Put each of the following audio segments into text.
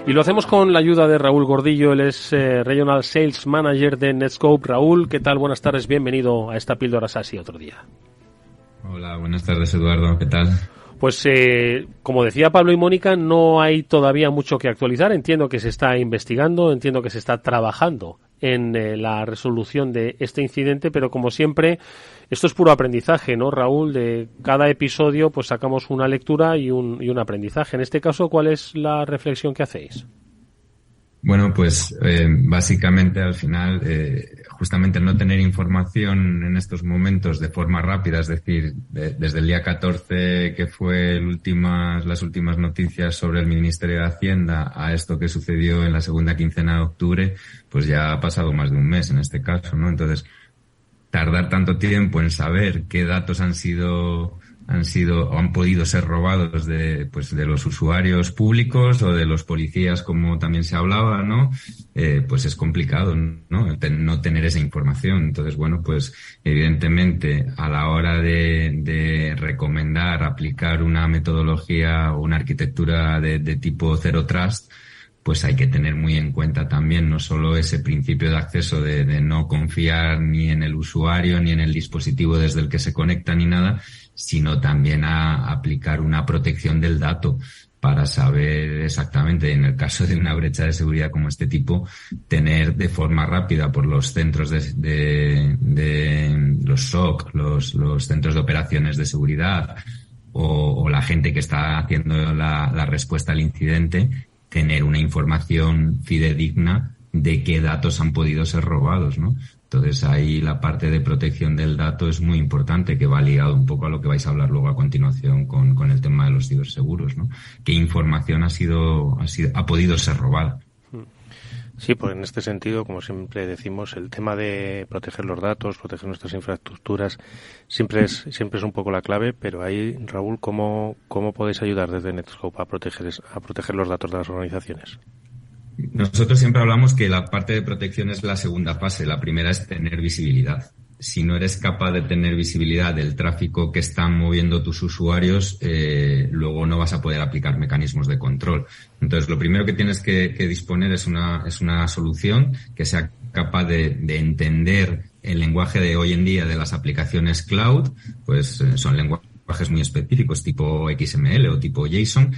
Y lo hacemos con la ayuda de Raúl Gordillo, él es Regional Sales Manager de Netscope. Raúl, ¿qué tal? Buenas tardes, bienvenido a esta píldora SASE otro día. Hola, buenas tardes, Eduardo, ¿qué tal? Pues como decía Pablo y Mónica, no hay todavía mucho que actualizar. Entiendo que se está investigando, entiendo que se está trabajando en la resolución de este incidente, pero como siempre, esto es puro aprendizaje, ¿no, Raúl? De cada episodio pues sacamos una lectura y un aprendizaje. En este caso, ¿cuál es la reflexión que hacéis? Bueno, pues básicamente al final, justamente el no tener información en estos momentos de forma rápida, es decir, desde el día 14 que fue las últimas noticias sobre el Ministerio de Hacienda a esto que sucedió en la segunda quincena de octubre, pues ya ha pasado más de un mes en este caso, ¿no? Entonces, tardar tanto tiempo en saber qué datos han podido ser robados de los usuarios públicos o de los policías, como también se hablaba, ¿no? Pues es complicado, ¿no? No tener esa información. Entonces, bueno, pues evidentemente a la hora de recomendar aplicar una metodología o una arquitectura de tipo Zero Trust, pues hay que tener muy en cuenta también no solo ese principio de acceso de no confiar ni en el usuario ni en el dispositivo desde el que se conecta ni nada, sino también a aplicar una protección del dato para saber exactamente, en el caso de una brecha de seguridad como este tipo, tener de forma rápida por los centros de los SOC, los centros de operaciones de seguridad o la gente que está haciendo la respuesta al incidente, tener una información fidedigna de qué datos han podido ser robados, ¿no? Entonces ahí la parte de protección del dato es muy importante, que va ligado un poco a lo que vais a hablar luego a continuación con el tema de los ciberseguros, ¿no? ¿Qué información ha podido ser robada? Sí, pues en este sentido, como siempre decimos, el tema de proteger los datos, proteger nuestras infraestructuras, siempre es un poco la clave, pero ahí, Raúl, ¿cómo podéis ayudar desde Netscope a proteger los datos de las organizaciones? Nosotros siempre hablamos que la parte de protección es la segunda fase. La primera es tener visibilidad. Si no eres capaz de tener visibilidad del tráfico que están moviendo tus usuarios, luego no vas a poder aplicar mecanismos de control. Entonces, lo primero que tienes que disponer es una solución que sea capaz de entender el lenguaje de hoy en día de las aplicaciones cloud, pues son lenguajes muy específicos, tipo XML o tipo JSON,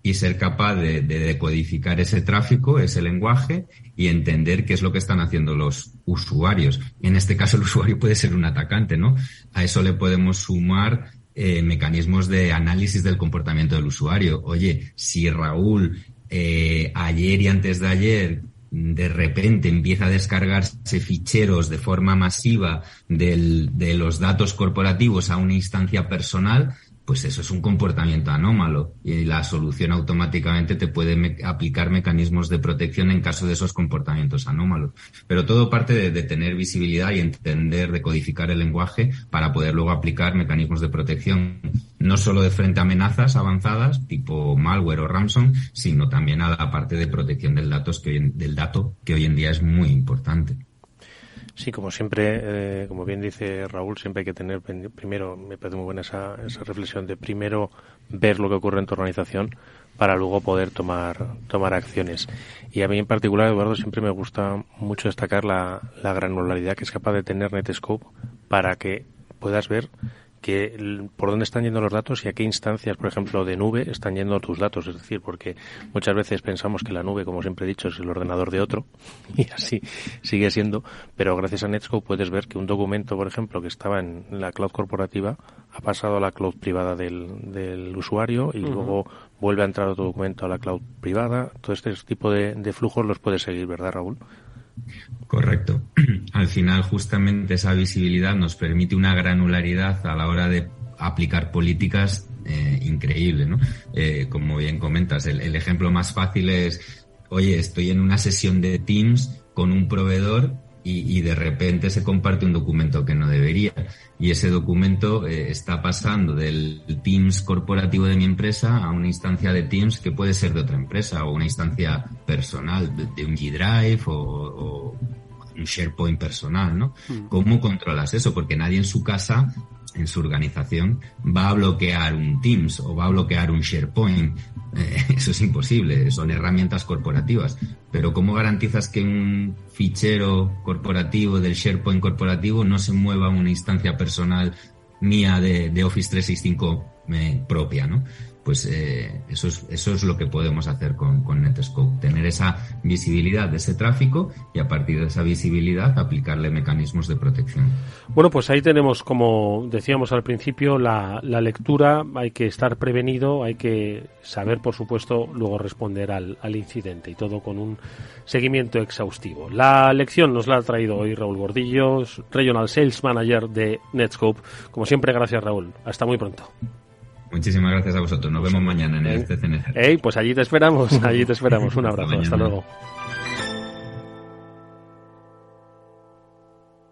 y ser capaz de decodificar ese tráfico, ese lenguaje, y entender qué es lo que están haciendo los usuarios. En este caso, el usuario puede ser un atacante, ¿no? A eso le podemos sumar mecanismos de análisis del comportamiento del usuario. Oye, si Raúl ayer y antes de ayer de repente empieza a descargarse ficheros de forma masiva de los datos corporativos a una instancia personal, pues eso es un comportamiento anómalo y la solución automáticamente te puede aplicar mecanismos de protección en caso de esos comportamientos anómalos. Pero todo parte de tener visibilidad y entender, de codificar el lenguaje para poder luego aplicar mecanismos de protección, no solo de frente a amenazas avanzadas tipo malware o ransom, sino también a la parte de protección del dato que hoy en día es muy importante. Sí, como siempre, como bien dice Raúl, siempre hay que tener primero, me parece muy buena esa reflexión de primero ver lo que ocurre en tu organización para luego poder tomar acciones. Y a mí en particular, Eduardo, siempre me gusta mucho destacar la granularidad que es capaz de tener Netscope para que puedas ver por dónde están yendo los datos y a qué instancias, por ejemplo, de nube están yendo tus datos. Es decir, porque muchas veces pensamos que la nube, como siempre he dicho, es el ordenador de otro y así sigue siendo, pero gracias a Netscope puedes ver que un documento, por ejemplo, que estaba en la cloud corporativa ha pasado a la cloud privada del usuario y luego vuelve a entrar otro documento a la cloud privada. Todo este tipo de flujos los puedes seguir, ¿verdad, Raúl? Correcto. Al final, justamente esa visibilidad nos permite una granularidad a la hora de aplicar políticas increíble, ¿no? Como bien comentas, el ejemplo más fácil es, oye, estoy en una sesión de Teams con un proveedor y de repente se comparte un documento que no debería. Y ese documento está pasando del Teams corporativo de mi empresa a una instancia de Teams que puede ser de otra empresa o una instancia personal, de un G Drive o un SharePoint personal, ¿no? ¿Cómo controlas eso? Porque nadie en su casa en su organización va a bloquear un Teams o va a bloquear un SharePoint. Eso es imposible, son herramientas corporativas. Pero ¿cómo garantizas que un fichero corporativo del SharePoint corporativo no se mueva a una instancia personal mía de Office 365 propia, ¿no? Pues eso es lo que podemos hacer con Netscope, tener esa visibilidad de ese tráfico y a partir de esa visibilidad aplicarle mecanismos de protección. Bueno, pues ahí tenemos, como decíamos al principio, la lectura. Hay que estar prevenido, hay que saber, por supuesto, luego responder al incidente, y todo con un seguimiento exhaustivo. La lección nos la ha traído hoy Raúl Gordillo, Regional Sales Manager de Netscope. Como siempre, gracias, Raúl. Hasta muy pronto. Muchísimas gracias a vosotros. Nos vemos mañana en el CCNG. Pues allí te esperamos. Un abrazo. Hasta luego.